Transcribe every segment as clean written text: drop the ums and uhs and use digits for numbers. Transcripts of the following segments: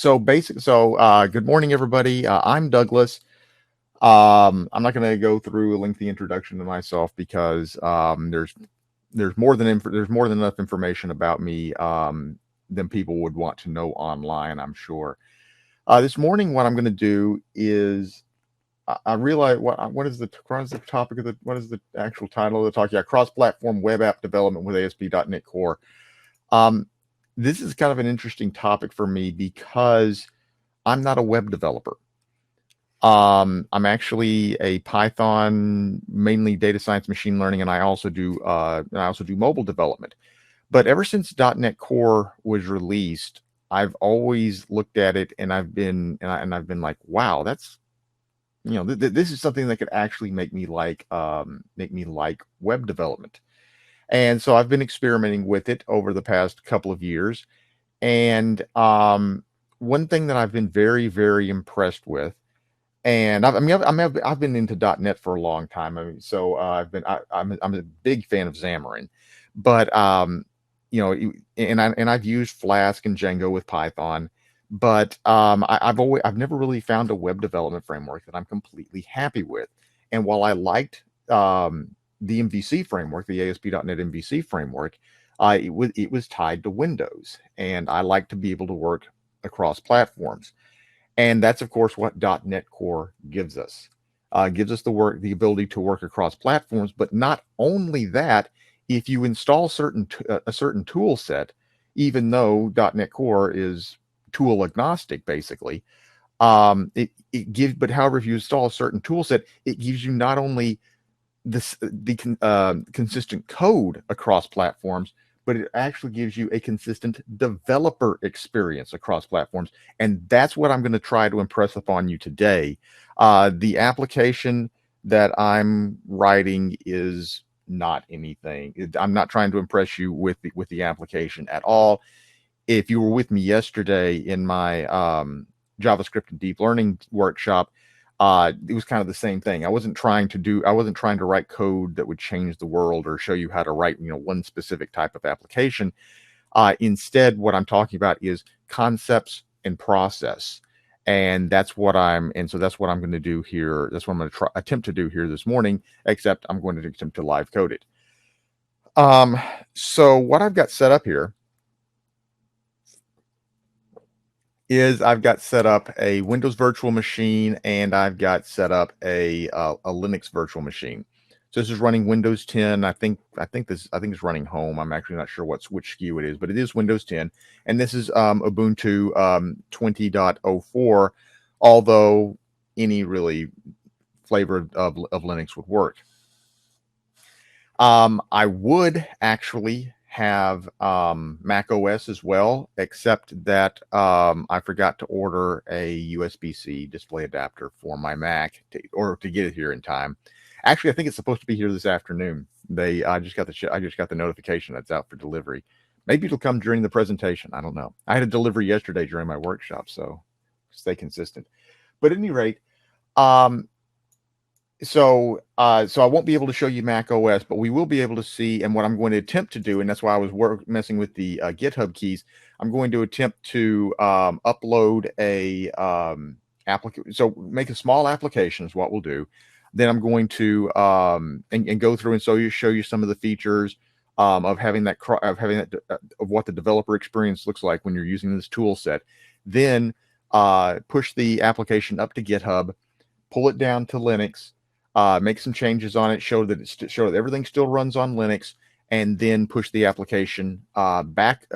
Good morning, everybody. I'm Douglas. I'm not going to go through a lengthy introduction to myself because there's more than enough information about me than people would want to know online, I'm sure. This morning, what I'm going to do is I realize what is the topic of what is the actual title of the talk? Yeah, cross-platform web app development with ASP.NET Core. This is kind of an interesting topic for me because I'm not a web developer. I'm actually a Python, mainly data science, machine learning, and I also do mobile development. But ever since .NET Core was released, I've always looked at it and I've been like, wow, that's this is something that could actually make me like web development. And so I've been experimenting with it over the past couple of years. And one thing that I've been very, very impressed with, and I've been into .NET for a long time. I'm a big fan of Xamarin, but I've used Flask and Django with Python, but I've never really found a web development framework that I'm completely happy with. And while I liked the MVC framework, the ASP.NET MVC framework, it was tied to Windows, and I like to be able to work across platforms. And that's, of course, what .NET Core gives us. Gives us the ability to work across platforms. But not only that, if you install a certain tool set, even though .NET Core is tool agnostic, basically, however, if you install a certain tool set, it gives you not only the consistent code across platforms, but it actually gives you a consistent developer experience across platforms. And that's what I'm going to try to impress upon you today. The application that I'm writing is not anything. I'm not trying to impress you with the application at all. If you were with me yesterday in my JavaScript and deep learning workshop, it was kind of the same thing. I wasn't trying to write code that would change the world or show you how to write, one specific type of application. Instead, what I'm talking about is concepts and process. And that's what I'm going to do here. That's what I'm going to attempt to do here this morning, except I'm going to attempt to live code it. So what I've got set up here is I've got set up a Windows virtual machine and I've got set up a Linux virtual machine. So this is running Windows 10. I think it's running home. I'm actually not sure which SKU it is, but it is Windows 10. And this is Ubuntu 20.04, although any really flavor of Linux would work. I would actually have macOS as well, except that I forgot to order a USB-C display adapter for my Mac to get it here in time. Actually, I think it's supposed to be here this afternoon. I just got the notification that's out for delivery. Maybe it'll come during the presentation. I don't know. I had a delivery yesterday during my workshop, so stay consistent. But at any rate, So I won't be able to show you Mac OS, but we will be able to see, and what I'm going to attempt to do, and that's why I was messing with the GitHub keys, I'm going to attempt to upload a application. So make a small application is what we'll do. Then I'm going to and go through and show you some of the features of what the developer experience looks like when you're using this tool set. Then push the application up to GitHub, pull it down to Linux. Make some changes on it, show that everything still runs on Linux, and then push the application back,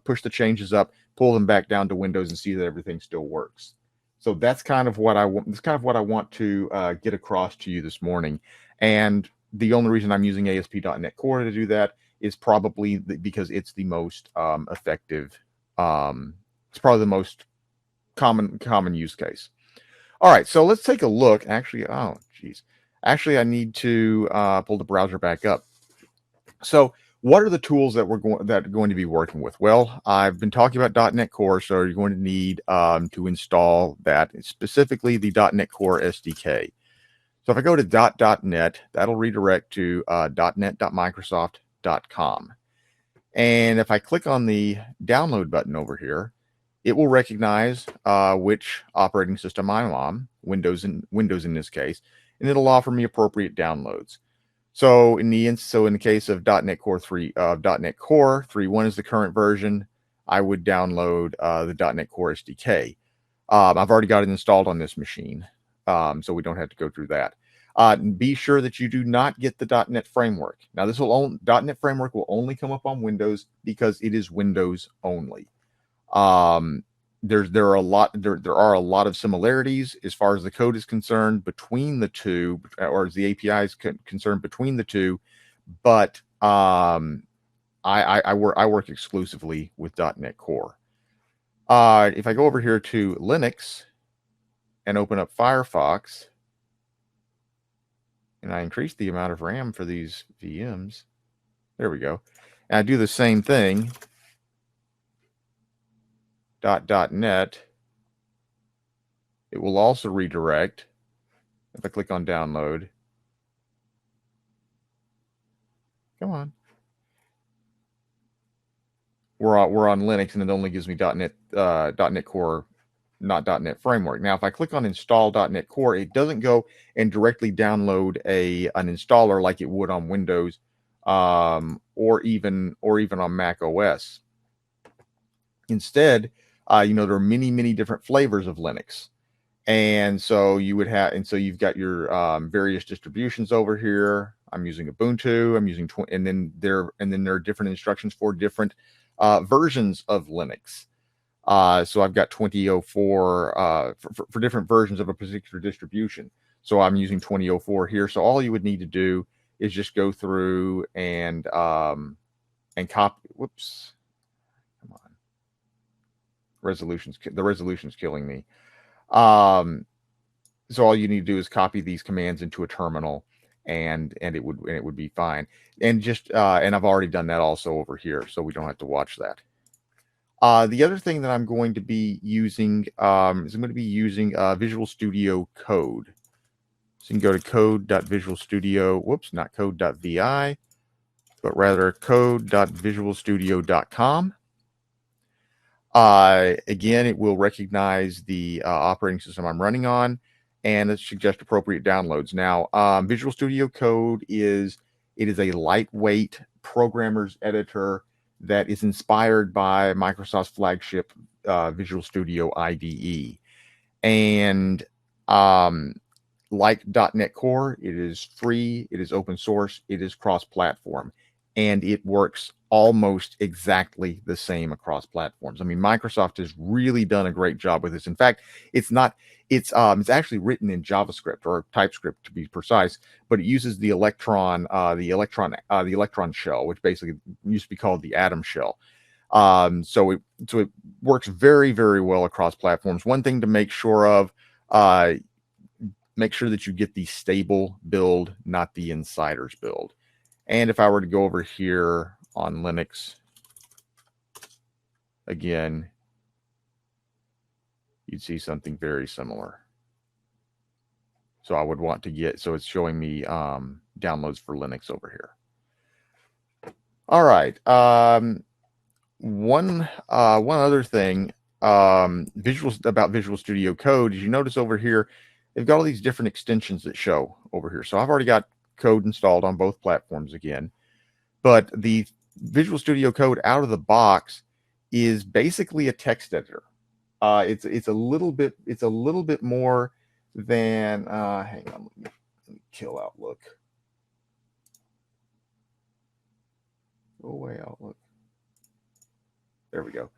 push the changes up, pull them back down to Windows, and see that everything still works. So that's kind of what I want. That's kind of what I want to get across to you this morning. And the only reason I'm using ASP.NET Core to do that is probably because it's the most effective. It's probably the most common use case. All right, so let's take a look. Actually, I need to pull the browser back up. So what are the tools that are going to be working with? Well, I've been talking about .NET Core, so you're going to need to install that, specifically the .NET Core SDK. So if I go to .NET, that'll redirect to .NET.microsoft.com. And if I click on the download button over here, it will recognize which operating system I'm on, Windows in this case, and it'll offer me appropriate downloads. So in the case of .NET Core 3, .NET Core 3.1 is the current version. I would download the .NET Core SDK. I've already got it installed on this machine, so we don't have to go through that. Be sure that you do not get the .NET Framework. Now, .NET Framework will only come up on Windows because it is Windows only. There are a lot of similarities as far as the code is concerned between the two, or as the API is concerned between the two, but I work exclusively with .NET Core. If I go over here to Linux and open up Firefox, and I increase the amount of RAM for these VMs, there we go. And I do the same thing. .NET, it will also redirect. If I click on download, come on, we're on Linux, and it only gives me .NET Core, not .NET Framework. Now, if I click on install .NET Core, it doesn't go and directly download an installer like it would on Windows, or even on Mac OS. Instead, there are many different flavors of Linux, and so you've got your various distributions over here. I'm using Ubuntu. I'm using and then there are different instructions for different versions of Linux. So I've got 2004 for different versions of a particular distribution. So I'm using 2004 here. So all you would need to do is just go through and copy. Whoops. The resolution's killing me. So all you need to do is copy these commands into a terminal, and it would be fine. And and I've already done that also over here, so we don't have to watch that. The other thing that I'm going to be using Visual Studio Code. So you can go to code.visualstudio. Whoops, not code.vi, but rather code.visualstudio.com. Again, it will recognize the operating system I'm running on, and it suggests appropriate downloads. Now, Visual Studio Code is a lightweight programmer's editor that is inspired by Microsoft's flagship Visual Studio IDE. And like .NET Core, it is free, it is open source, it is cross-platform, and it works almost exactly the same across platforms. I mean, Microsoft has really done a great job with this. In fact, it's actually written in JavaScript, or TypeScript to be precise, but it uses the Electron shell, which basically used to be called the Atom shell. So it works very, very well across platforms. One thing to make sure of, make sure that you get the stable build, not the insider's build. And if I were to go over here on Linux, again, you'd see something very similar. So I would want to so it's showing me downloads for Linux over here. All right. One other thing about Visual Studio Code is, you notice over here, they've got all these different extensions that show over here. So I've already got code installed on both platforms again, but the Visual Studio Code out of the box is basically a text editor. It's a little bit more than hang on, let me kill Outlook. Go away, Outlook. There we go.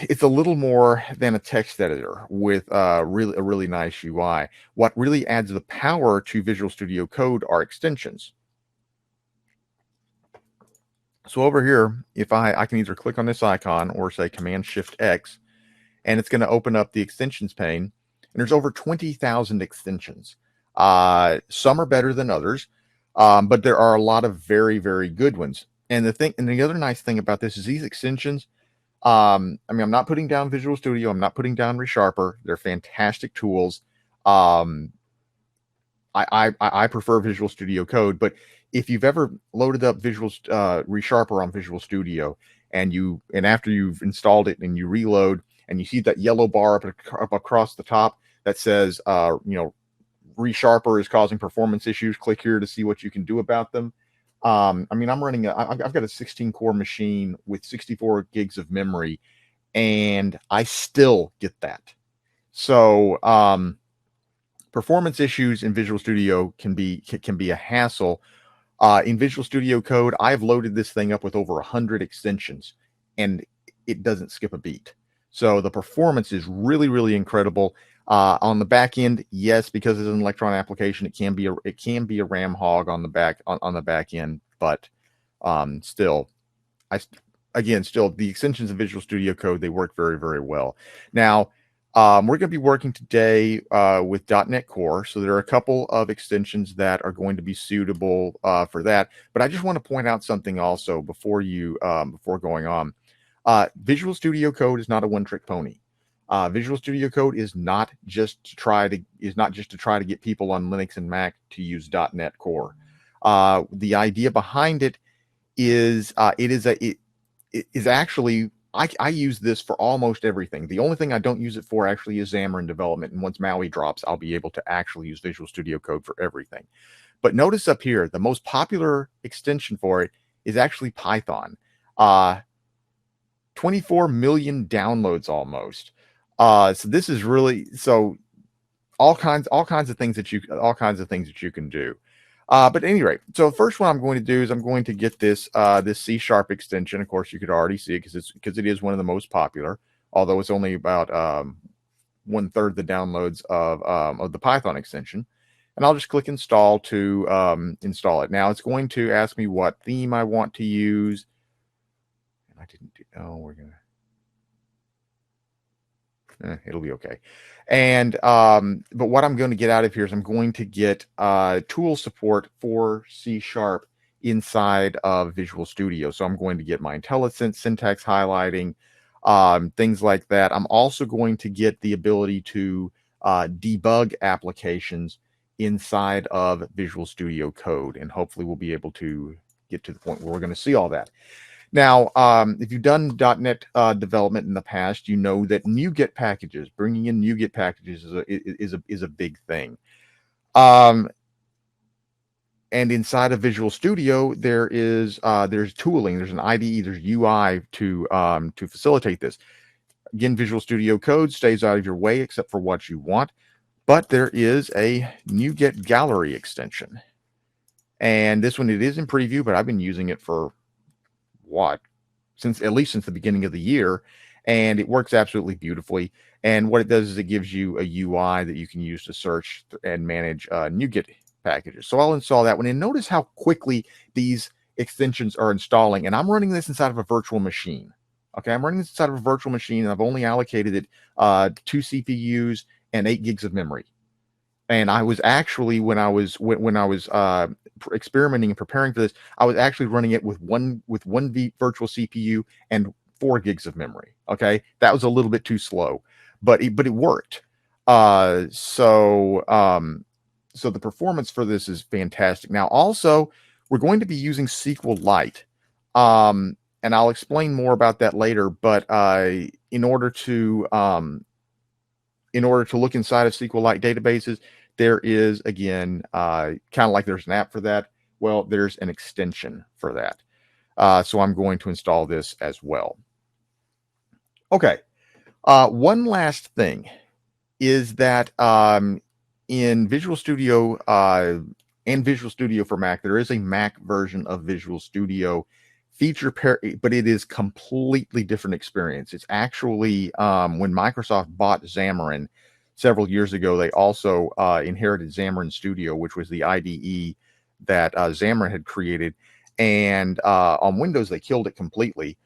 It's a little more than a text editor with a really nice UI. What really adds the power to Visual Studio Code are extensions. So over here, if I can either click on this icon or say Command-Shift-X, and it's going to open up the extensions pane. And there's over 20,000 extensions. Some are better than others, but there are a lot of very, very good ones. And the other nice thing about this is these extensions. I mean, I'm not putting down Visual Studio. I'm not putting down ReSharper. They're fantastic tools. I prefer Visual Studio Code, but if you've ever loaded up ReSharper on Visual Studio and after you've installed it and you reload and you see that yellow bar up across the top that says, ReSharper is causing performance issues. Click here to see what you can do about them. I mean, I've got a 16 core machine with 64 gigs of memory, and I still get that. So performance issues in Visual Studio can be a hassle. In Visual Studio Code, I've loaded this thing up with over 100 extensions, and it doesn't skip a beat. So the performance is really, really incredible. On the back end, yes, because it's an Electron application, it can be a RAM hog on the back end, but still, still the extensions of Visual Studio Code, they work very, very well. Now, we're going to be working today with .NET Core, so there are a couple of extensions that are going to be suitable for that. But I just want to point out something also before going on. Visual Studio Code is not a one-trick pony. Visual Studio Code is not just to try to get people on Linux and Mac to use .NET Core. The idea behind it is it is actually, I use this for almost everything. The only thing I don't use it for actually is Xamarin development. And once Maui drops, I'll be able to actually use Visual Studio Code for everything. But notice up here, the most popular extension for it is actually Python. 24 million downloads almost. So this is really, all kinds of things that you can do. But at any rate, so the first one I'm going to do is I'm going to get this C# extension. Of course, you could already see it because it is one of the most popular, although it's only about 1/3 the downloads of the Python extension. And I'll just click install to install it. Now it's going to ask me what theme I want to use. And I didn't do. Oh, we're gonna. It'll be okay. And but what I'm going to get out of here is I'm going to get tool support for C# inside of Visual Studio. So I'm going to get my IntelliSense syntax highlighting, things like that. I'm also going to get the ability to debug applications inside of Visual Studio Code, and hopefully we'll be able to get to the point where we're going to see all that. Now, if you've done .NET development in the past, you know that NuGet packages, bringing in NuGet packages is a big thing. And inside of Visual Studio, there's tooling, there's an IDE, there's UI to facilitate this. Again, Visual Studio Code stays out of your way except for what you want, but there is a NuGet Gallery extension, and this one, it is in preview, but I've been using it for at least since the beginning of the year, and it works absolutely beautifully. And what it does is it gives you a UI that you can use to search and manage NuGet packages. So I'll install that one, and notice how quickly these extensions are installing. And I'm running this inside of a virtual machine. Okay, I'm running this inside of a virtual machine, and I've only allocated it 2 CPUs and 8 gigs of memory. And I was actually, when I was experimenting and preparing for this, I was actually running it with one virtual CPU and 4 gigs of memory. Okay, that was a little bit too slow, but it worked. So the performance for this is fantastic. Now, also, we're going to be using SQLite, and I'll explain more about that later. But in order to look inside of SQLite databases, there is, again, kind of like there's an app for that. Well, there's an extension for that. So I'm going to install this as well. Okay. One last thing is that in Visual Studio and Visual Studio for Mac, there is a Mac version of Visual Studio but it is completely different experience. It's actually when Microsoft bought Xamarin several years ago, they also inherited Xamarin Studio, which was the IDE that Xamarin had created. And on Windows, they killed it completely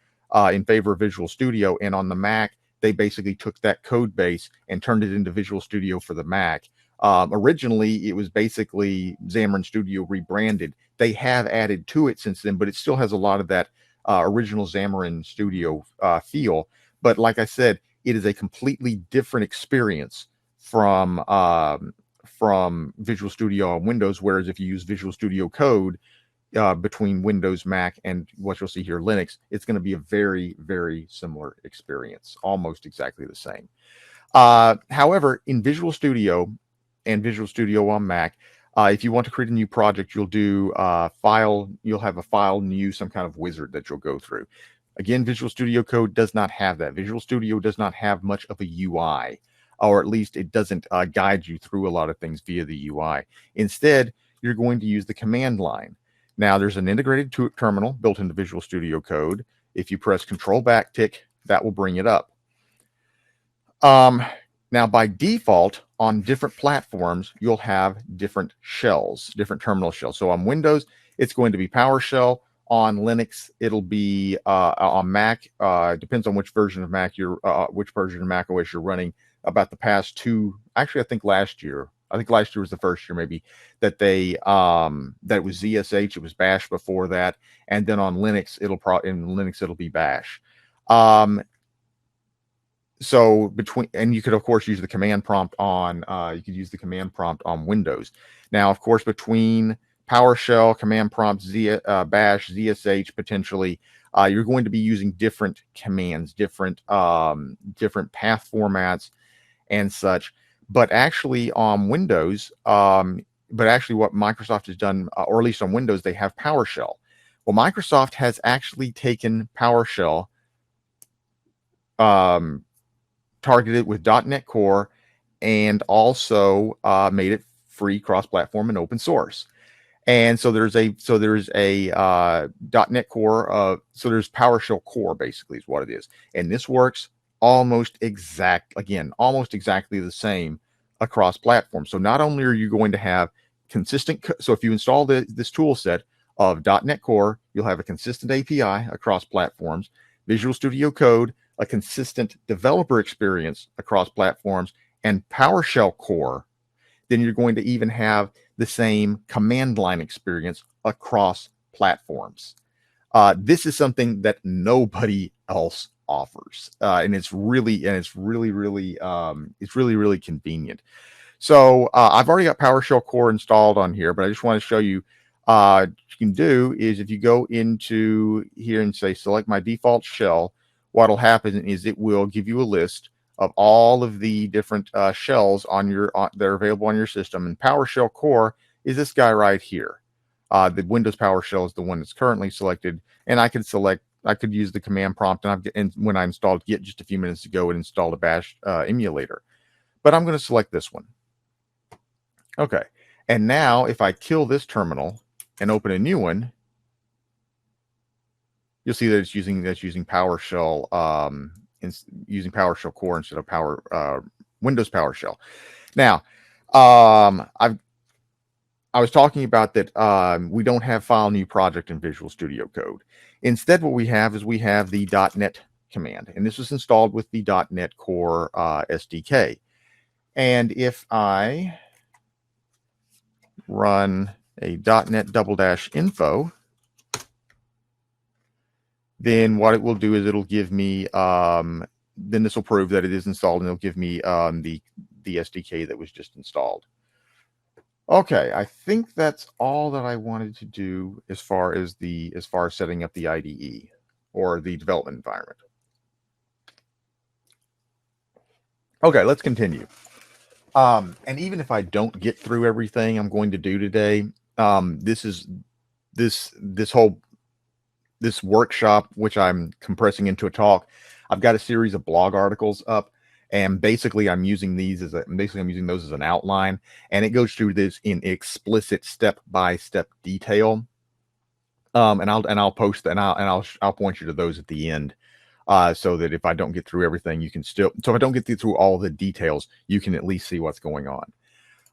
in favor of Visual Studio. And on the Mac, they basically took that code base and turned it into Visual Studio for the Mac. Originally, it was basically Xamarin Studio rebranded. They have added to it since then, but it still has a lot of that original Xamarin Studio feel. But like I said, it is a completely different experience from Visual Studio on Windows. Whereas if you use Visual Studio Code, between Windows, Mac, and what you'll see here, Linux, it's going to be a very, very similar experience, almost exactly the same. However, in Visual Studio and Visual Studio on Mac, if you want to create a new project, you'll do file, you'll have a file new, some kind of wizard that you'll go through. Again, Visual Studio Code does not have that. Visual Studio does not have much of a UI, or at least it doesn't guide you through a lot of things via the UI. Instead, you're going to use the command line. Now, there's an integrated terminal built into Visual Studio Code. If you press Control backtick, that will bring it up. Now, by default, on different platforms, you'll have different shells, different terminal shells. So on Windows, it's going to be PowerShell. On Linux, it'll be on Mac. Depends on which version of Mac which version of macOS you're running. About the past two, actually, I think last year was the first year maybe that they that was ZSH. It was Bash before that, and then on Linux, it'll be Bash. So and you could of course use the command prompt on Windows. Now, of course, between PowerShell, command prompt, Bash, ZSH, potentially, you're going to be using different commands, different path formats, and such. But actually, on Windows, what Microsoft has done, or at least on Windows, they have PowerShell. Well, Microsoft has actually taken PowerShell, targeted with .NET Core, and also made it free, cross-platform, and open source. And so there's a .NET Core, so there's PowerShell Core, basically is what it is, and this works almost exactly the same across platforms. So not only are you going to have consistent, so if you install this tool set of .NET Core, you'll have a consistent API across platforms. Visual Studio Code, a consistent developer experience across platforms, and PowerShell Core, then you're going to even have the same command line experience across platforms. This is something that nobody else offers, and it's really convenient. So I've already got PowerShell Core installed on here, but I just want to show you. What you can do is if you go into here and say select my default shell, what'll happen is it will give you a list of all of the different shells that are available on your system. And PowerShell Core is this guy right here. The Windows PowerShell is the one that's currently selected, and I could use the command prompt, and when I installed Git just a few minutes ago, it installed a Bash emulator. But I'm going to select this one. Okay, and now if I kill this terminal and open a new one, you'll see that it's using PowerShell, using PowerShell Core instead of Windows PowerShell. Now, I was talking about that we don't have file new project in Visual Studio Code. Instead, what we have is the .NET command, and this was installed with the .NET Core SDK. And if I run a .NET --info, then what it will do is it'll give me, then this will prove that it is installed, and it'll give me the SDK that was just installed. Okay, I think that's all that I wanted to do as far as setting up the IDE or the development environment. Okay, let's continue. And even if I don't get through everything I'm going to do today, this workshop, which I'm compressing into a talk, I've got a series of blog articles up, and basically I'm using those as an outline, and it goes through this in explicit step-by-step detail. And I'll post that, and I'll point you to those at the end, so that if I don't get through everything, if I don't get through all the details, you can at least see what's going on.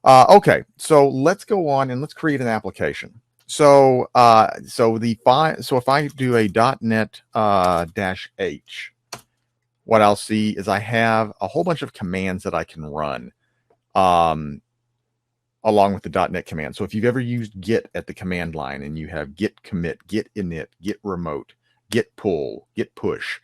Okay, so let's go on and let's create an application. So if I do a .NET -H, what I'll see is I have a whole bunch of commands that I can run along with the .NET command. So if you've ever used Git at the command line, and you have git commit, git init, git remote, git pull, git push,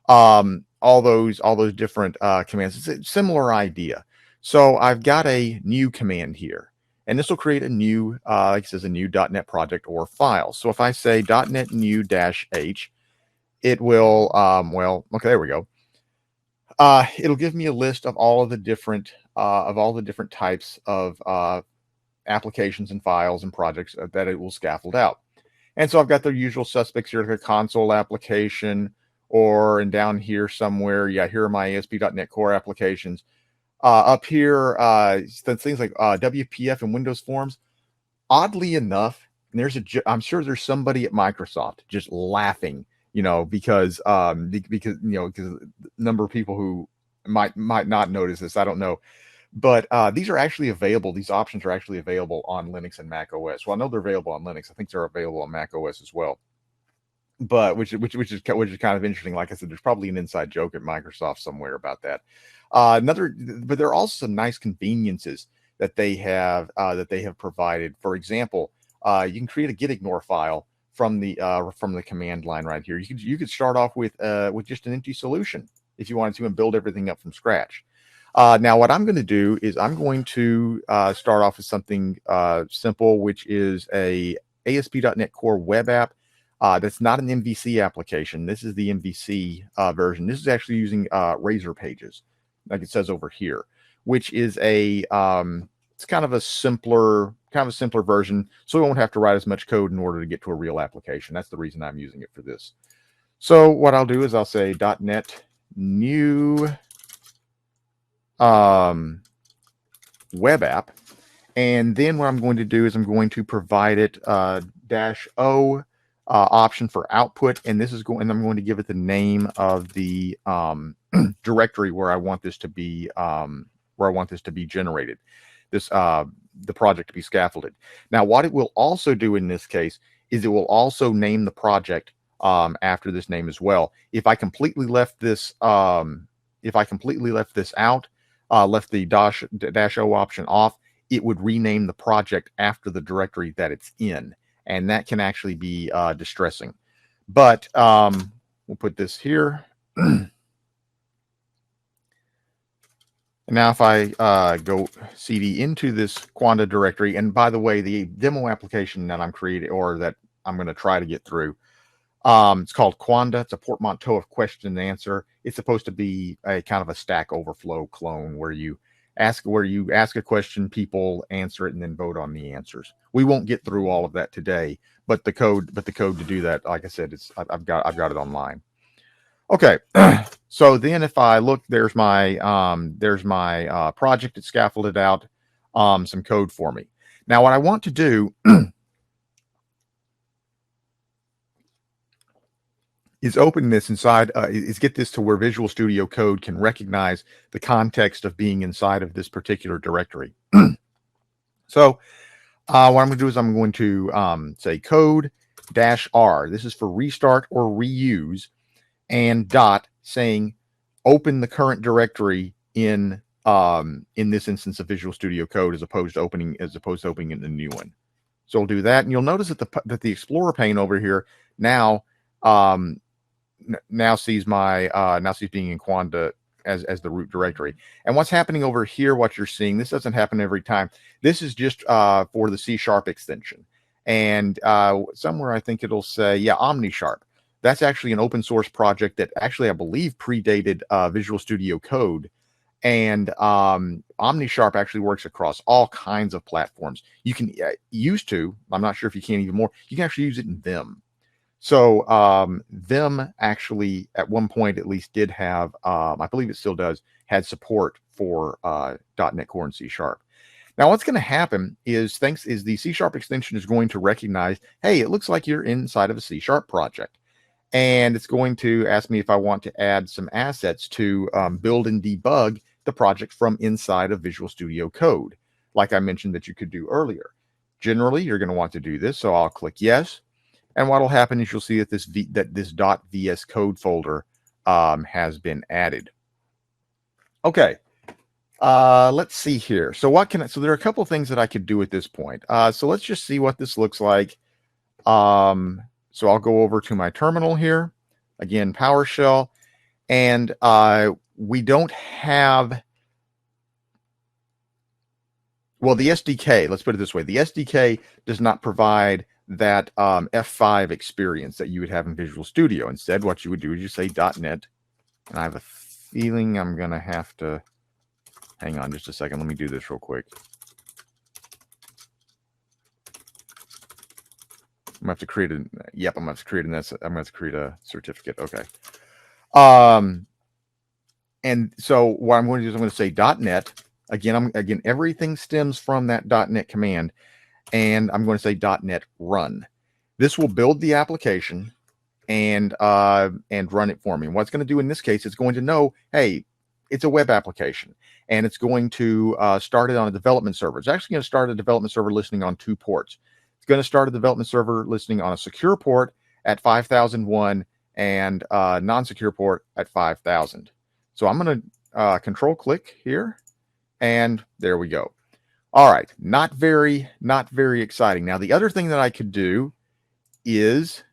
all those different commands, it's a similar idea. So I've got a new command here, and this will create a new, like it says, a new .NET project or file. So if I say .NET new -h, it will, well, okay, there we go. It'll give me a list of all of the different types of applications and files and projects that it will scaffold out. And so I've got the usual suspects here, like a console application, and down here somewhere, yeah, here are my ASP.NET Core applications. Up here, things like WPF and Windows Forms. Oddly enough, I'm sure there's somebody at Microsoft just laughing, because the number of people who might not notice this, I don't know. But these are actually available. These options are actually available on Linux and Mac OS. Well, I know they're available on Linux. I think they're available on Mac OS as well. But which is kind of interesting. Like I said, there's probably an inside joke at Microsoft somewhere about that. But there are also some nice conveniences that they have provided. For example, you can create a git ignore file from the command line right here. You could start off with just an empty solution if you wanted to, and build everything up from scratch. Now, what I'm going to do is I'm going to start off with something simple, which is a ASP.NET Core web app. That's not an MVC application. This is the MVC version. This is actually using Razor Pages, like it says over here, which is it's kind of a simpler version, so we won't have to write as much code in order to get to a real application. That's the reason I'm using it for this. So what I'll do is I'll say .NET new web app, and then what I'm going to do is I'm going to provide it -o option for output, and I'm going to give it the name of the directory where I want this to be generated, the project to be scaffolded. Now, what it will also do in this case is it will also name the project after this name as well. If I completely left this out, left the -o option off, it would rename the project after the directory that it's in, and that can actually be distressing. But we'll put this here. Now, if I go cd into this Quanda directory, and by the way, the demo application that I'm creating, or that I'm going to try to get through, it's called Quanda. It's a portmanteau of question and answer. It's supposed to be a kind of a Stack Overflow clone where you ask a question, people answer it, and then vote on the answers. We won't get through all of that today, but the code to do that, like I said, I've got it online. Okay, so then if I look, there's my project. It's scaffolded out some code for me. Now, what I want to do is open this inside, is get this to where Visual Studio Code can recognize the context of being inside of this particular directory. So what I'm going to do is I'm going to say code-r. This is for restart or reuse, and dot saying open the current directory in this instance of Visual Studio Code as opposed to opening a new one. So we'll do that, and you'll notice that the Explorer pane over here now sees being in Quanda as the root directory. And what's happening over here, what you're seeing, this doesn't happen every time. This is just for the C# extension. And somewhere I think it'll say, yeah, OmniSharp. That's actually an open source project that actually, I believe, predated Visual Studio Code. And OmniSharp actually works across all kinds of platforms. You can I'm not sure if you can even more, you can actually use it in Vim. So Vim actually, at one point at least, did have, I believe it still does, had support for .NET Core and C#. Now, what's going to happen is the C# extension is going to recognize, hey, it looks like you're inside of a C# project. And it's going to ask me if I want to add some assets to build and debug the project from inside of Visual Studio Code, like I mentioned that you could do earlier. Generally, you're going to want to do this, so I'll click yes. And what will happen is you'll see that this .vs code folder has been added. Okay, let's see here. So there are a couple of things that I could do at this point. So let's just see what this looks like. So I'll go over to my terminal here, again, PowerShell, and we don't have well, the SDK, let's put it this way, the SDK does not provide that F5 experience that you would have in Visual Studio. Instead, what you would do is you say .NET, and I have a feeling I'm going to have to, hang on just a second, let me do this real quick. I'm going to have to create a, yep, I'm going to have to create a, I'm going to have to create a certificate. Okay. And so what I'm going to do is I'm going to say .NET. Again, everything stems from that .NET command, and I'm going to say .NET run. This will build the application and run it for me. And what it's going to do in this case, it's going to know, hey, it's a web application, and it's going to start it on a development server. It's actually going to start a development server listening on 2 ports. It's going to start a development server listening on a secure port at 5001 and non-secure port at 5000. So I'm going to control click here, and there we go. All right, not very exciting. Now, the other thing that I could do is,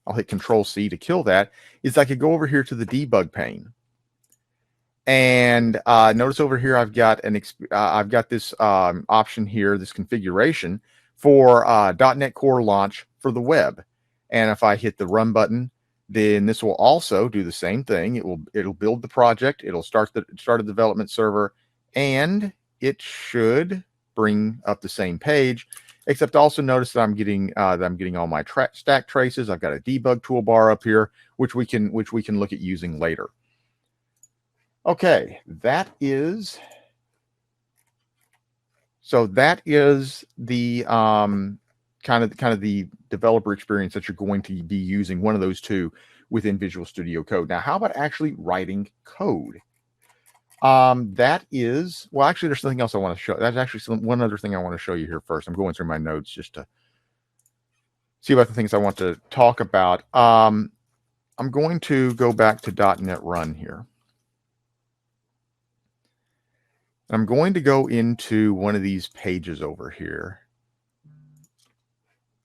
I'll hit Control C to kill that, is I could go over here to the debug pane. And notice over here, I've got this option here, this configuration for .NET Core launch for the web. And if I hit the run button, then this will also do the same thing. It'll build the project. It'll start a development server, and it should bring up the same page. Except also notice that I'm getting all my stack traces. I've got a debug toolbar up here, which we can look at using later. Okay, that is the kind of the developer experience that you're going to be using, one of those two within Visual Studio Code. Now, how about actually writing code? That is, well, actually, there's something else I want to show. That's actually one other thing I want to show you here first. I'm going through my notes just to see about the things I want to talk about. I'm going to go back to .NET Run here. I'm going to go into one of these pages over here,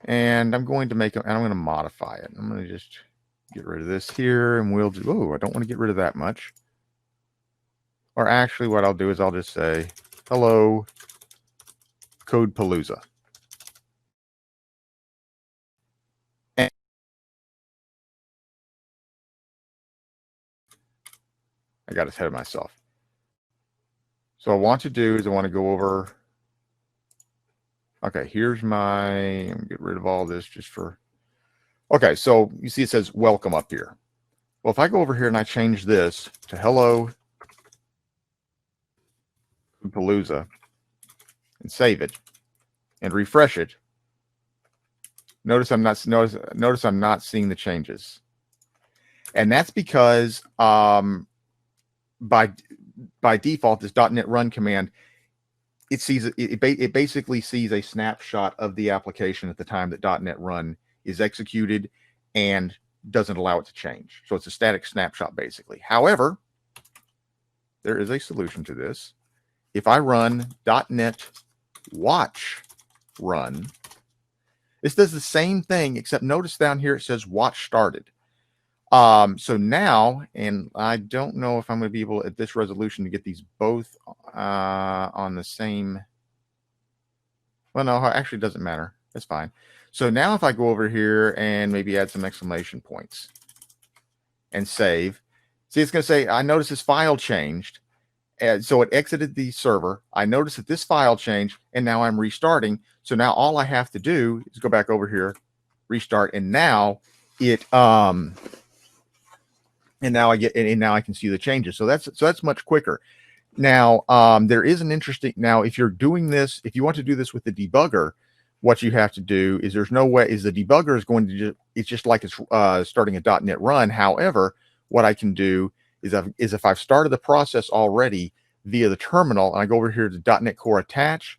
and I'm going to I'm going to modify it. I'm going to just get rid of this here, and we'll do, oh, I don't want to get rid of that much. Or actually, what I'll do is I'll just say, hello, Code PaLOusa. And I got ahead of myself. So what I want to do is I want to go over, okay, here's I'm going to get rid of all this just for, okay, so you see it says welcome up here. Well, if I go over here and I change this to hello PaLOusa and save it and refresh it, notice I'm not seeing the changes. And that's because by default, this .NET Run command, it basically sees a snapshot of the application at the time that .NET Run is executed and doesn't allow it to change. So it's a static snapshot, basically. However, there is a solution to this. If I run .NET watch run, this does the same thing, except notice down here it says watch started. So now, and I don't know if I'm going to be able at this resolution to get these both on the same. Well, no, actually, it doesn't matter. That's fine. So now if I go over here and maybe add some exclamation points and save, see, it's going to say, I notice this file changed. And so it exited the server. I noticed that this file changed, and now I'm restarting. So now all I have to do is go back over here, restart, and now it and now I can see the changes. So that's much quicker. Now, there is an interesting, now if you're doing this, if you want to do this with the debugger, what you have to do is the debugger is going to it's just like it's starting a .NET Run. However, what I can do is if I've started the process already via the terminal, and I go over here to .NET Core attach,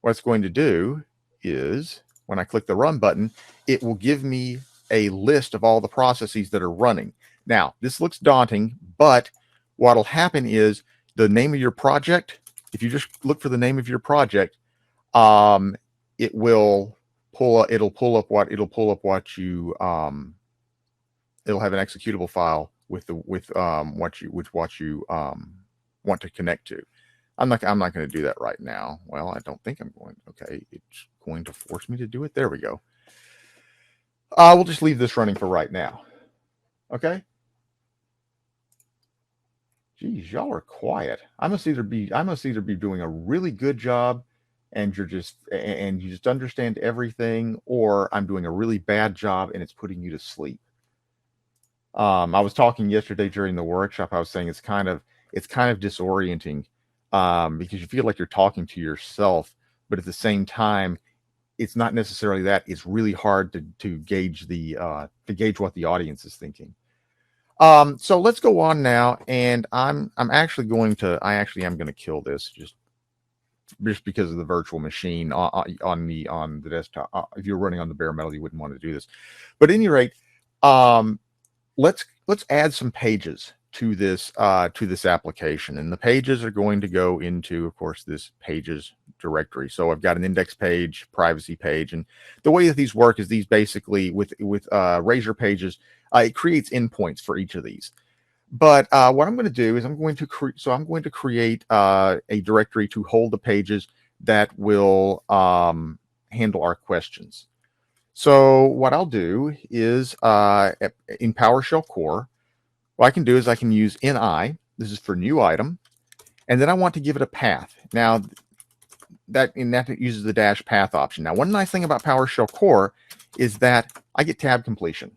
what it's going to do is when I click the run button, it will give me a list of all the processes that are running. Now, this looks daunting, but what'll happen is the name of your project, if you just look for the name of your project, it'll pull up what you it'll have an executable file with what you want to connect to. I'm not going to do that right now. Well, I don't think I'm going. Okay, it's going to force me to do it. There we go. We'll just leave this running for right now. Okay. Geez, y'all are quiet. I must either be doing a really good job and you just understand everything, or I'm doing a really bad job and it's putting you to sleep. I was talking yesterday during the workshop. I was saying it's kind of disorienting because you feel like you're talking to yourself, but at the same time, it's not necessarily that. It's really hard to gauge what the audience is thinking. So let's go on now, and I'm actually going to kill this just because of the virtual machine on the desktop. If you're running on the bare metal, you wouldn't want to do this. But at any rate, let's add some pages to this application, and the pages are going to go into, of course, this pages directory. So I've got an index page, privacy page, and the way that these work is these basically with Razor pages, it creates endpoints for each of these. But what I'm going to do is I'm going to create a directory to hold the pages that will handle our questions. So what I'll do is in PowerShell Core, what I can do is I can use ni. This is for new item, and then I want to give it a path. Now that uses the dash path option. Now, one nice thing about PowerShell Core is that I get tab completion.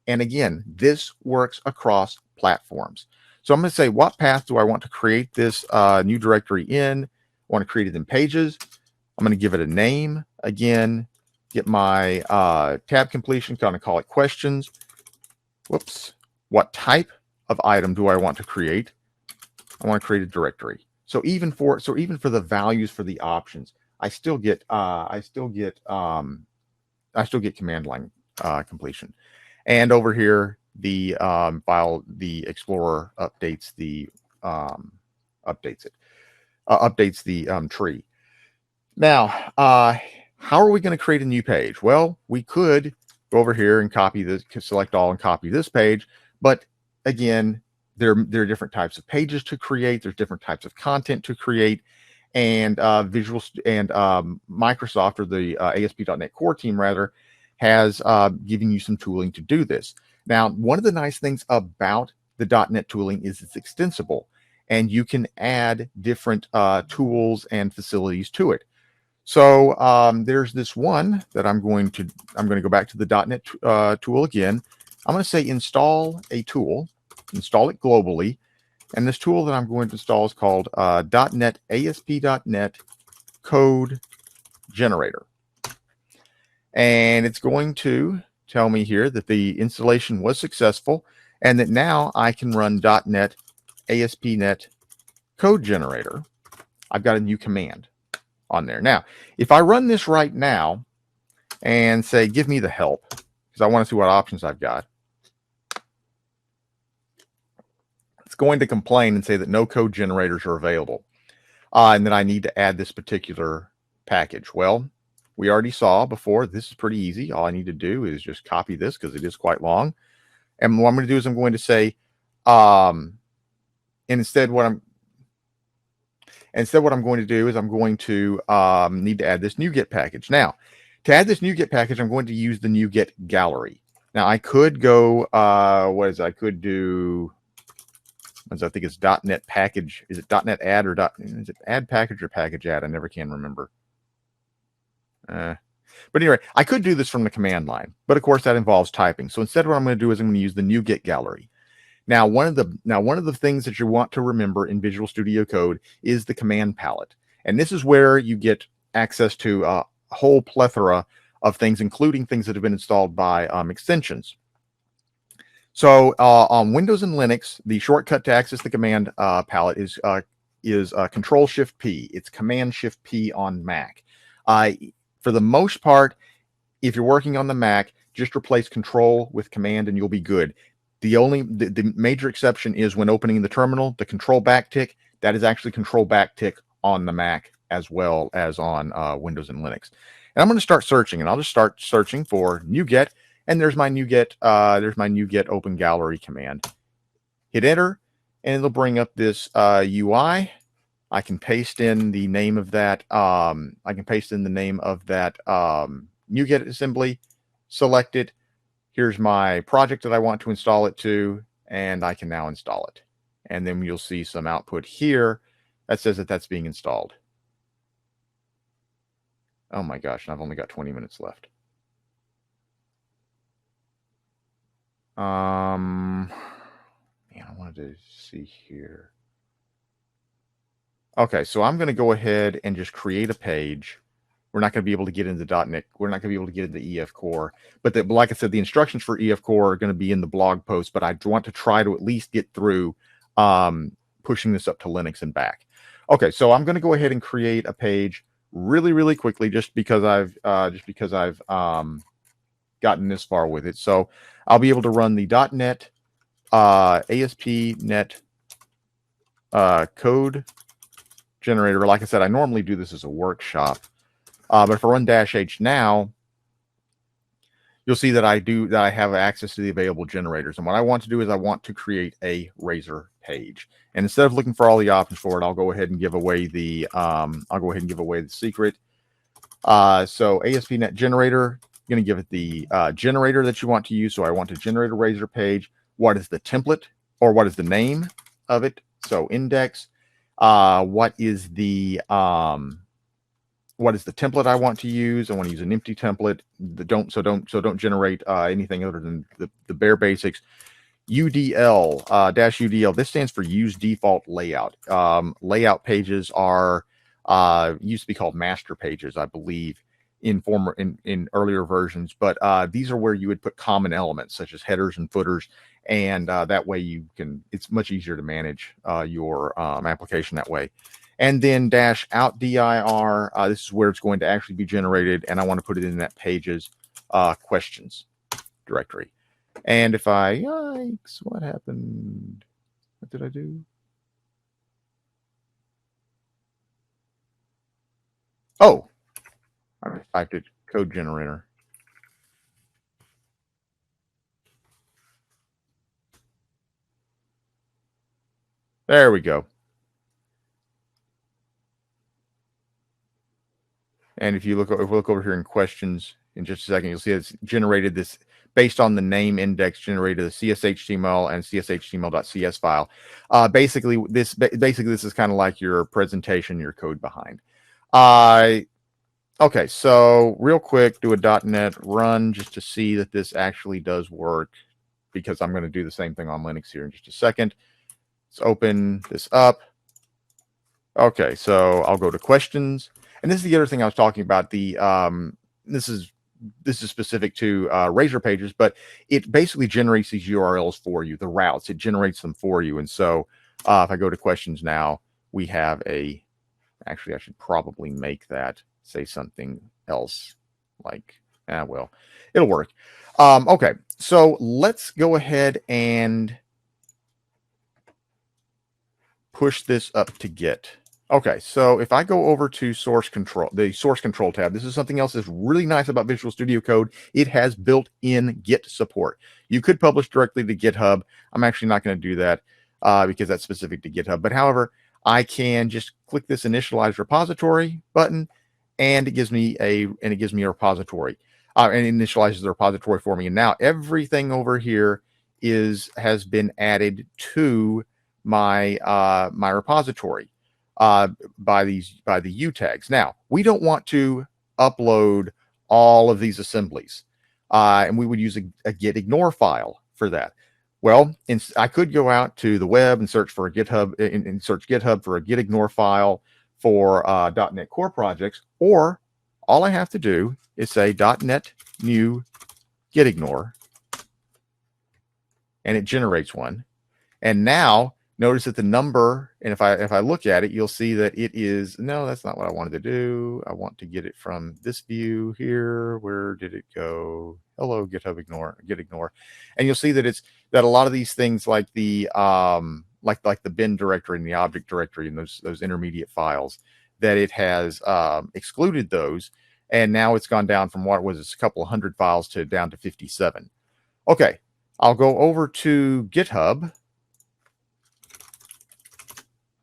And again, this works across platforms. So I'm going to say, what path do I want to create this new directory in? I want to create it in pages. I'm going to give it a name. Again, get my tab completion, going to call it questions. Whoops. What type of item do I want to create? I want to create a directory. So even for the values for the options, I still get command line completion. And over here, the Explorer updates the tree. Now, how are we going to create a new page? Well, we could go over here and copy this, select all and copy this page. But again, there are different types of pages to create. There's different types of content to create. And Microsoft, or the ASP.NET Core team rather, has given you some tooling to do this. Now, one of the nice things about the .NET tooling is it's extensible, and you can add different tools and facilities to it. So there's this one that I'm going to go back to the .NET tool again. I'm going to say install a tool, install it globally, and this tool that I'm going to install is called .NET ASP.NET Code Generator. And it's going to tell me here that the installation was successful and that now I can run .NET ASP.NET Code Generator. I've got a new command on there. Now, if I run this right now and say, give me the help, because I want to see what options I've got, it's going to complain and say that no code generators are available. And then I need to add this particular package. Well, we already saw before, this is pretty easy. All I need to do is just copy this because it is quite long. And what I'm going to do is I'm going to say, and instead what I'm going to do is I'm going to need to add this NuGet package. Now, to add this NuGet package, I'm going to use the NuGet gallery. Now, I could go, I could do, I think it's .NET package. Is it .NET add or is it add package or package add? I never can remember. But anyway, I could do this from the command line, but of course that involves typing. So instead, what I'm going to do is I'm going to use the NuGet gallery. Now, one of the things that you want to remember in Visual Studio Code is the command palette, and this is where you get access to a whole plethora of things, including things that have been installed by extensions. So on Windows and Linux, the shortcut to access the command palette is Control-Shift-P. It's Command-Shift-P on Mac. For the most part, if you're working on the Mac, just replace Control with Command and you'll be good. The major exception is when opening the terminal, the Control backtick, that is actually Control backtick on the Mac as well as on Windows and Linux. And I'm going to start searching, and I'll just start searching for NuGet, and there's my NuGet Open Gallery command. Hit enter, and it'll bring up this UI. I can paste in the name of that. NuGet assembly, select it. Here's my project that I want to install it to, and I can now install it. And then you'll see some output here that says that that's being installed. Oh my gosh, and I've only got 20 minutes left. Man, I wanted to see here. Okay, so I'm going to go ahead and just create a page. We're not going to be able to get into .NET. We're not going to be able to get into EF Core. But like I said, the instructions for EF Core are going to be in the blog post. But I want to try to at least get through pushing this up to Linux and back. Okay, so I'm going to go ahead and create a page really, really quickly, just because I've gotten this far with it. So I'll be able to run the .NET ASP.NET code generator. Like I said, I normally do this as a workshop. But if I run -H now, you'll see that I have access to the available generators. And what I want to do is I want to create a Razor page. And instead of looking for all the options for it, I'll go ahead and give away the secret. So ASP.NET generator, you're going to give it the generator that you want to use. So I want to generate a Razor page. What is the template, or what is the name of it? So index. What is the template I want to use? I want to use an empty template. Don't generate anything other than the bare basics. UDL -UDL. This stands for use default layout. Layout pages are used to be called master pages, I believe, in earlier versions. But these are where you would put common elements such as headers and footers, and that way it's much easier to manage your application that way. And then -out dir. This is where it's going to actually be generated, and I want to put it in that pages questions directory. And if yikes, what happened? What did I do? Oh, I typed it code generator. There we go. And if we look over here in questions in just a second, you'll see it's generated this based on the name index, generated the CSHTML and CSHTML.cs file. Basically, this is kind of like your presentation, your code behind. Okay, so real quick, do a .NET run just to see that this actually does work, because I'm going to do the same thing on Linux here in just a second. Let's open this up. Okay, so I'll go to questions. And this is the other thing I was talking about. This is specific to Razor pages, but it basically generates these URLs for you, the routes. It generates them for you. And so if I go to questions now, we have actually, I should probably make that say something else like, well, it'll work. Okay, so let's go ahead and push this up to Git. Okay, so if I go over to source control, the source control tab, this is something else that's really nice about Visual Studio Code. It has built-in Git support. You could publish directly to GitHub. I'm actually not going to do that because that's specific to GitHub. But however, I can just click this initialize repository button, and it gives me a repository, and it initializes the repository for me. And now everything over here has been added to my my repository by the U tags. Now we don't want to upload all of these assemblies, and we would use a git ignore file for that. Well, I could go out to the web and search for a GitHub and search GitHub for a git ignore file for .NET Core projects, or all I have to do is say .NET new git ignore, and it generates one. And now notice that the number, and if I look at it, you'll see that it is, no, that's not what I wanted to do. I want to get it from this view here. Where did it go? Hello, GitHub ignore, git ignore. And you'll see that that a lot of these things like the like the bin directory and the object directory and those intermediate files, that it has excluded those, and now it's gone down from what was a couple of hundred files to down to 57. Okay, I'll go over to GitHub,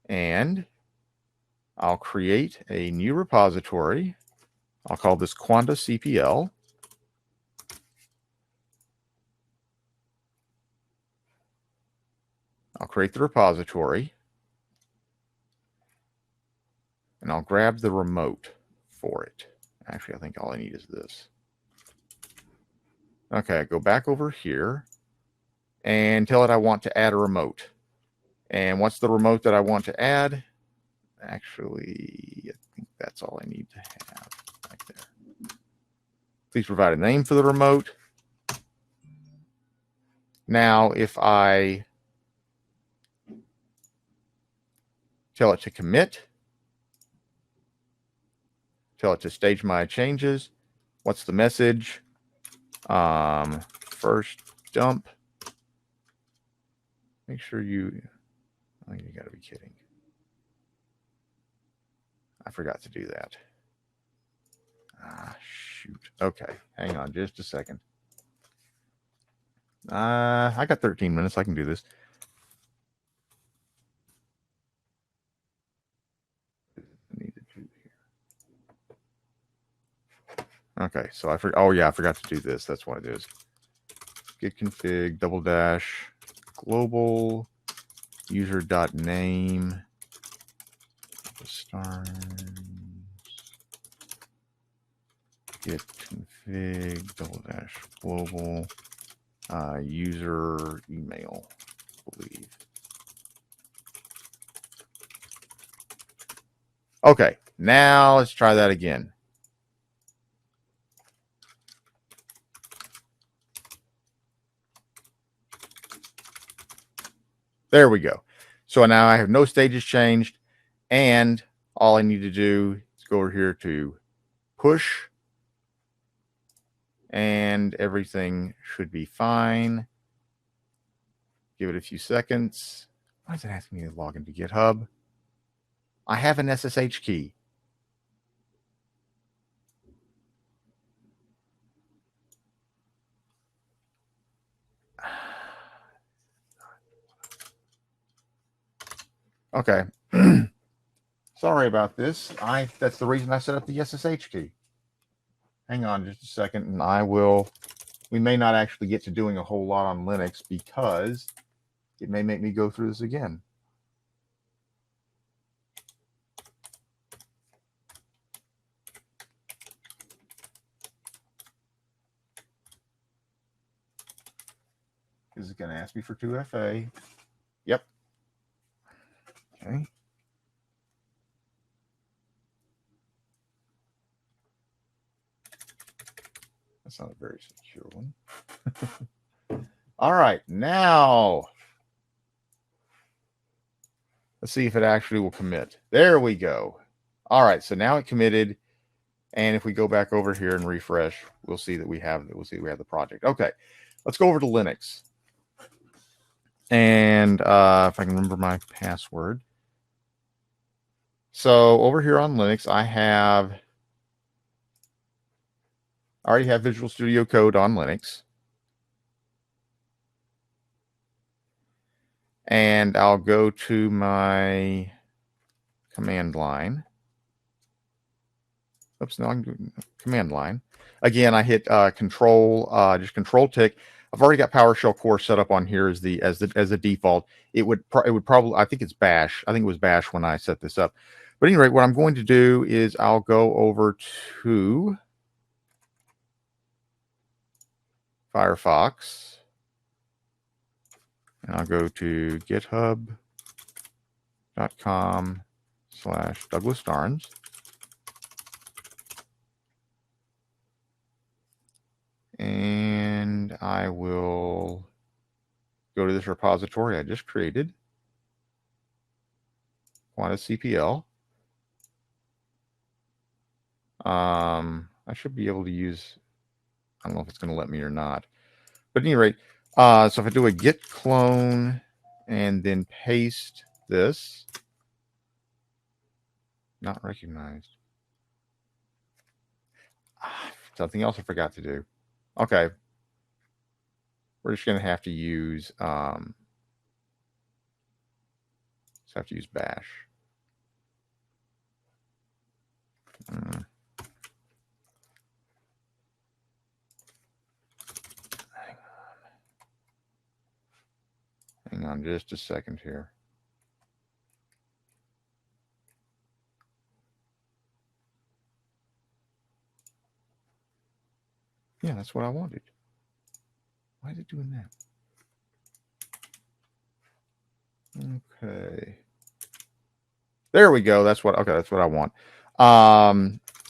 and I'll create a new repository. I'll call this Quanta CPL. I'll create the repository. And I'll grab the remote for it. Actually, I think all I need is this. Okay, go back over here and tell it I want to add a remote. And what's the remote that I want to add? Actually, I think that's all I need to have right there. Please provide a name for the remote. Now, if I tell it to commit, tell it to stage my changes, what's the message? First dump. Make sure you, oh, you gotta be kidding. I forgot to do that. Ah, shoot. Okay, hang on just a second. I got 13 minutes. I can do this. Okay, so I forgot. Oh yeah, I forgot to do this. That's what it is. Git config -- global user.name stars git config -- global user email, I believe. Okay, now let's try that again. There we go. So now I have no stages changed, and all I need to do is go over here to push, and everything should be fine. Give it a few seconds. Why is it asking me to log into GitHub? I have an SSH key. Okay. Sorry about this. That's the reason I set up the SSH key. Hang on just a second, and we may not actually get to doing a whole lot on Linux because it may make me go through this again. Is it going to ask me for 2FA? Yep. Okay. That's not a very secure one. All right, now let's see if it actually will commit. There we go. All right, so now it committed, and if we go back over here and refresh, we'll see that we have the project. Okay, let's go over to Linux, and if I can remember my password. So over here on Linux, I already have Visual Studio Code on Linux. And I'll go to my command line. Oops, no, I can do command line. Again, I hit control tick. I've already got PowerShell Core set up on here as the default. It would probably, I think it's Bash. I think it was Bash when I set this up. But anyway, what I'm going to do is I'll go over to Firefox, and I'll go to github.com/Douglas Starnes. And I will go to this repository I just created, Quanta CPL. I should be able to use, I don't know if it's going to let me or not. But at any rate, so if I do a git clone and then paste this, not recognized. Something else I forgot to do. Okay. We're just going to have to use, Bash. Hang on just a second here. Yeah, that's what I wanted. Why is it doing that? Okay. There we go. That's what I want.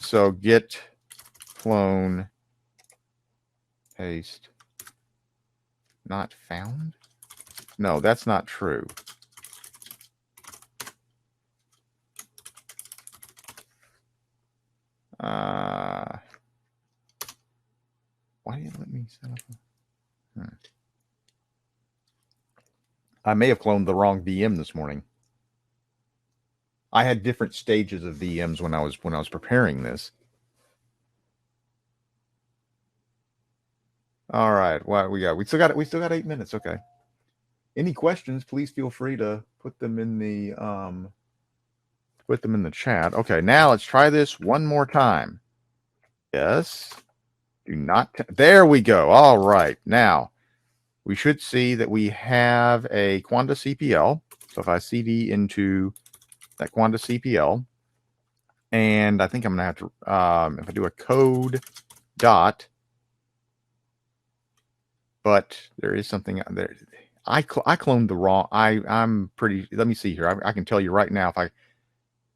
So git clone paste not found. No, that's not true. Why didn't it let me set up I may have cloned the wrong VM this morning. I had different stages of VMs when I was preparing this. All right, what we got? We still got 8 minutes. Okay. Any questions? Please feel free to put them in the chat. Okay, now let's try this one more time. Yes. Do not. There we go. All right. Now we should see that we have a Quanda CPL. So if I cd into that Quanda CPL, and I think I'm gonna have to if I do a code dot, but there is something there. I cloned the wrong. I'm pretty. Let me see here. I can tell you right now if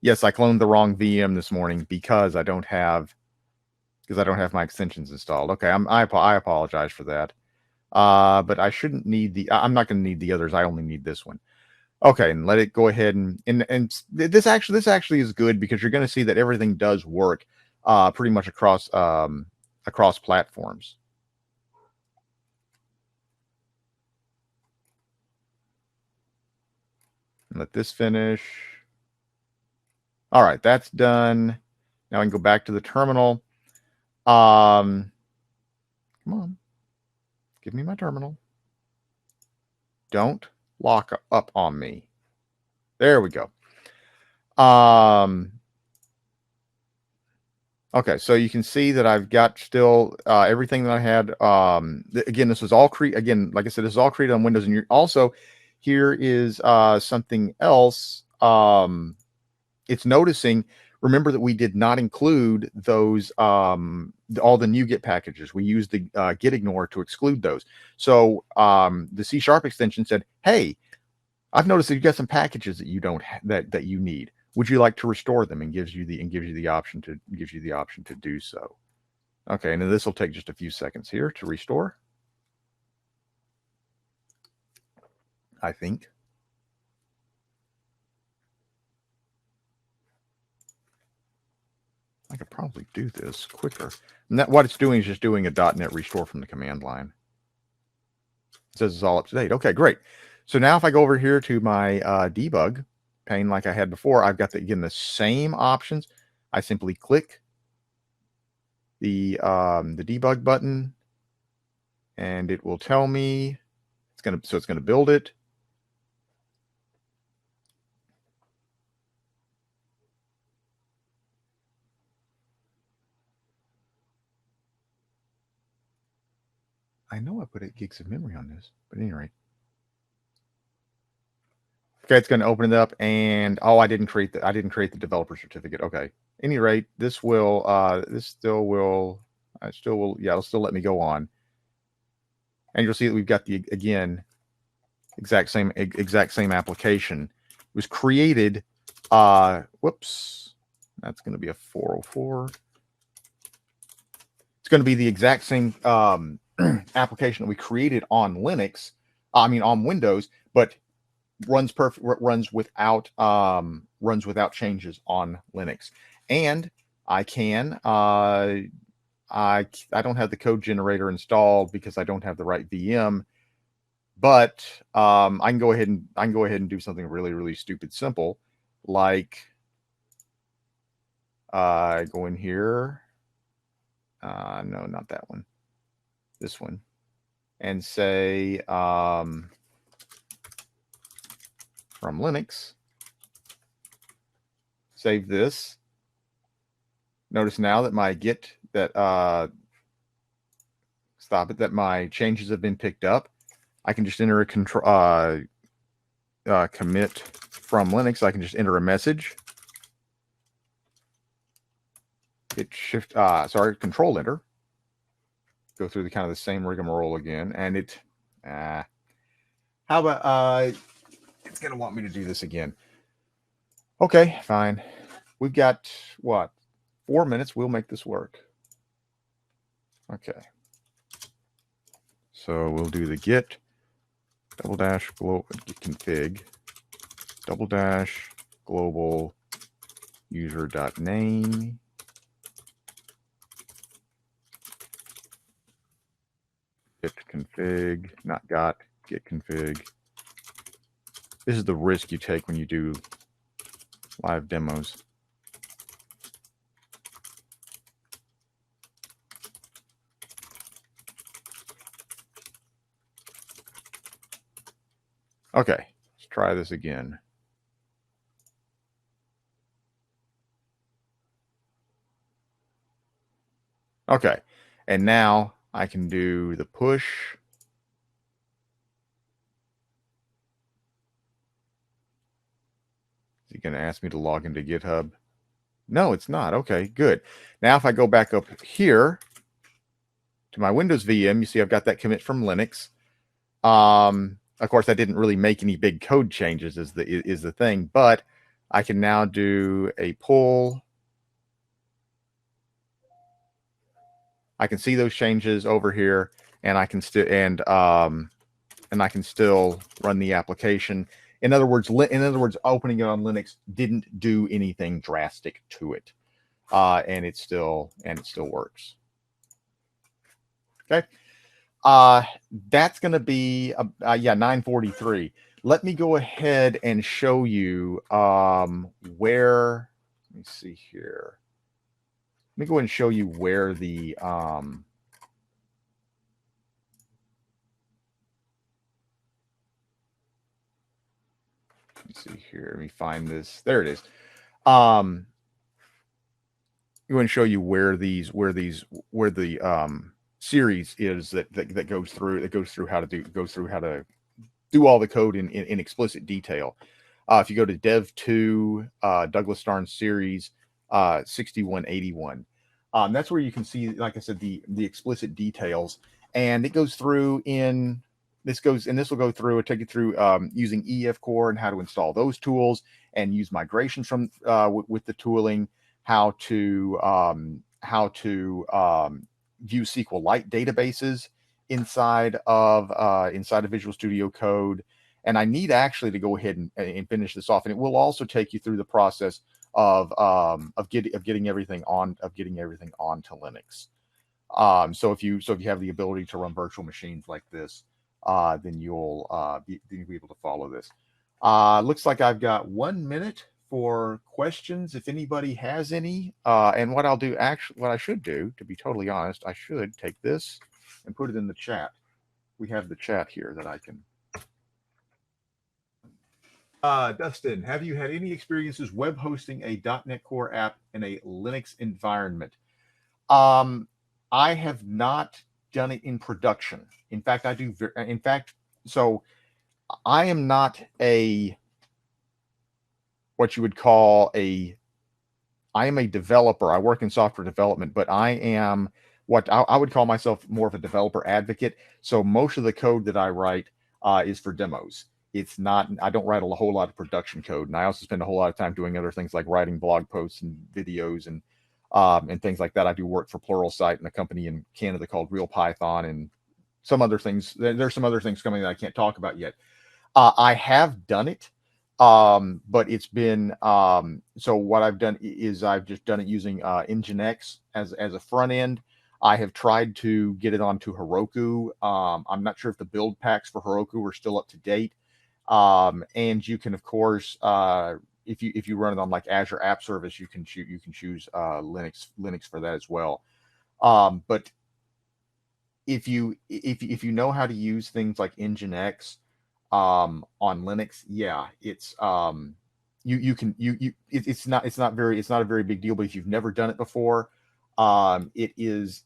yes, I cloned the wrong VM this morning because I don't have my extensions installed. Okay, I apologize for that. But I shouldn't need I'm not going to need the others. I only need this one. Okay, and let it go ahead and this actually is good because you're going to see that everything does work pretty much across platforms. Let this finish. All right, that's done. Now I can go back to the terminal. Come on. Give me my terminal. Don't lock up on me. There we go. Okay, so you can see that I've got still everything that I had. Again, this was all again, like I said, this is all created on Windows. And you're also, here is something else. It's noticing, remember that we did not include those, all the NuGet packages. We used the git ignore to exclude those. So the C# extension said, hey, I've noticed that you got some packages that you don't that you need. Would you like to restore them? And gives you the option to do so. Okay, and then this will take just a few seconds here to restore. I think. I could probably do this quicker. And that what it's doing is just doing a .NET restore from the command line. It says it's all up to date. Okay, great. So now if I go over here to my debug pane like I had before, I've got the same options. I simply click the debug button, and it will tell me it's gonna build it. I know I put 8 gigs of memory on this, but at any rate. Okay, it's going to open it up, and I didn't create the developer certificate. Okay. At any rate, this will it'll still let me go on. And you'll see that we've got the exact same application. It was created whoops. That's going to be a 404. It's going to be the exact same application that we created on Linux, on Windows, but runs without changes on Linux. And I can I don't have the code generator installed because I don't have the right VM, but I can go ahead and do something really, really stupid simple, like go in here, no, not that one, this one, and say from Linux, save this, Notice now that my that my changes have been picked up. I can just enter a commit from Linux. I can just enter a message. Hit Control Enter. Go through the kind of the same rigmarole again, and it. How about it's gonna want me to do this again. Okay, fine. We've got what? 4 minutes. We'll make this work. Okay. So we'll do the git global git config global user.name git config, not got, git config. This is the risk you take when you do live demos. Okay, let's try this again. Okay, and now I can do the push. Is he going to ask me to log into GitHub? No, it's not. Okay, good. Now if I go back up here to my Windows VM, you see I've got that commit from Linux. Of course, I didn't really make any big code changes is the thing, but I can now do a pull. I can see those changes over here, and I can still I can still run the application. In other words, opening it on Linux didn't do anything drastic to it, and it still works. Okay. That's going to be 9:43. Let me go ahead and show you where. Let me see here. Let me go ahead and show you where the let me see here. Let me find this. There it is. I'm going to show you where the series is that goes through how to do all the code in explicit detail. If you go to dev2 Douglas Starnes series 6181, that's where you can see, like I said, the explicit details, and it goes through this will go through and take you through using EF Core and how to install those tools and use migrations from with the tooling, how to view SQLite databases inside of Visual Studio Code. And I need actually to go ahead and finish this off, and it will also take you through the process of getting everything onto Linux. So if you have the ability to run virtual machines like this, then you'll be able to follow this. Looks like I've got 1 minute for questions, if anybody has any. And what I should do, to be totally honest, I should take this and put it in the chat. We have the chat here that I can. Dustin, have you had any experiences web hosting a .NET Core app in a Linux environment? I have not done it in production. In fact, I do. So I am not what you would call I am a developer. I work in software development, but I am what I would call myself more of a developer advocate. So most of the code that I write is for demos. It's not, I don't write a whole lot of production code. And I also spend a whole lot of time doing other things like writing blog posts and videos and things like that. I do work for Pluralsight and a company in Canada called Real Python and some other things. There's some other things coming that I can't talk about yet. I have done it. But it's been, so what I've done is I've just done it using Nginx as a front end. I have tried to get it onto Heroku. I'm not sure if the build packs for Heroku are still up to date. And you can, of course, if you run it on like Azure App Service, you can choose Linux for that as well. But if you know how to use things like Nginx on Linux, yeah, it's not a very big deal, but if you've never done it before, it is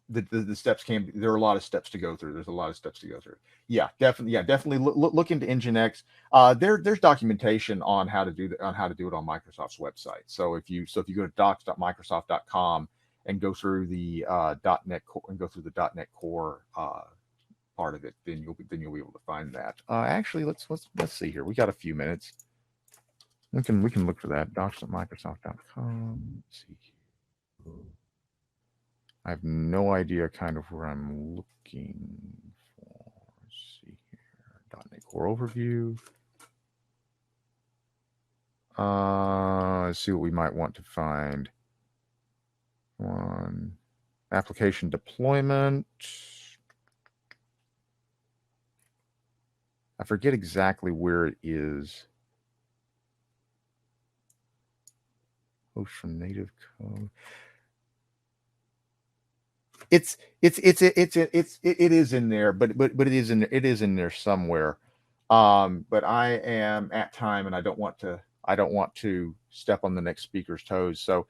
the steps there are a lot of steps to go through. There's a lot of steps to go through. Yeah, definitely look into Nginx. There's documentation on how to do it on Microsoft's website. So if you go to docs.microsoft.com and go through the .NET Core and go through the .NET Core part of it, then you'll be able to find that. Actually, let's see here. We got a few minutes. We can look for that. Docs.microsoft.com. Let's see. I have no idea kind of where I'm looking for. Let's see here. .NET Core overview. Let's see what we might want to find. One application deployment. I forget exactly where it is. Host from native code. It is in there, but it is in there somewhere. But I am at time, and I don't want to step on the next speaker's toes. So,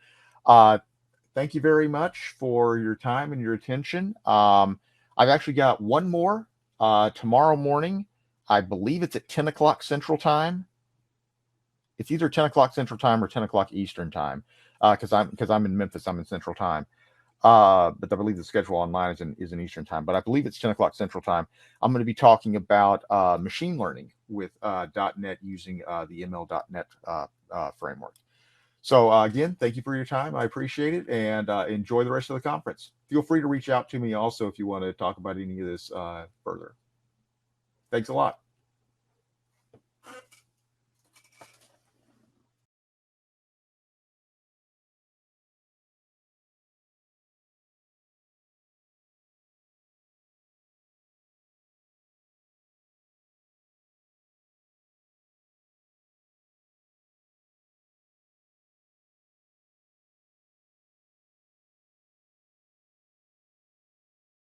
thank you very much for your time and your attention. I've actually got one more tomorrow morning. I believe it's at 10 o'clock Central Time. It's either 10 o'clock Central Time or 10 o'clock Eastern Time, because I'm in Memphis. I'm in Central Time. But I believe the schedule online is in Eastern Time. But I believe it's 10 o'clock Central Time. I'm going to be talking about machine learning with .NET using the ML.NET framework. So again, thank you for your time. I appreciate it, and enjoy the rest of the conference. Feel free to reach out to me also if you want to talk about any of this further. Thanks a lot.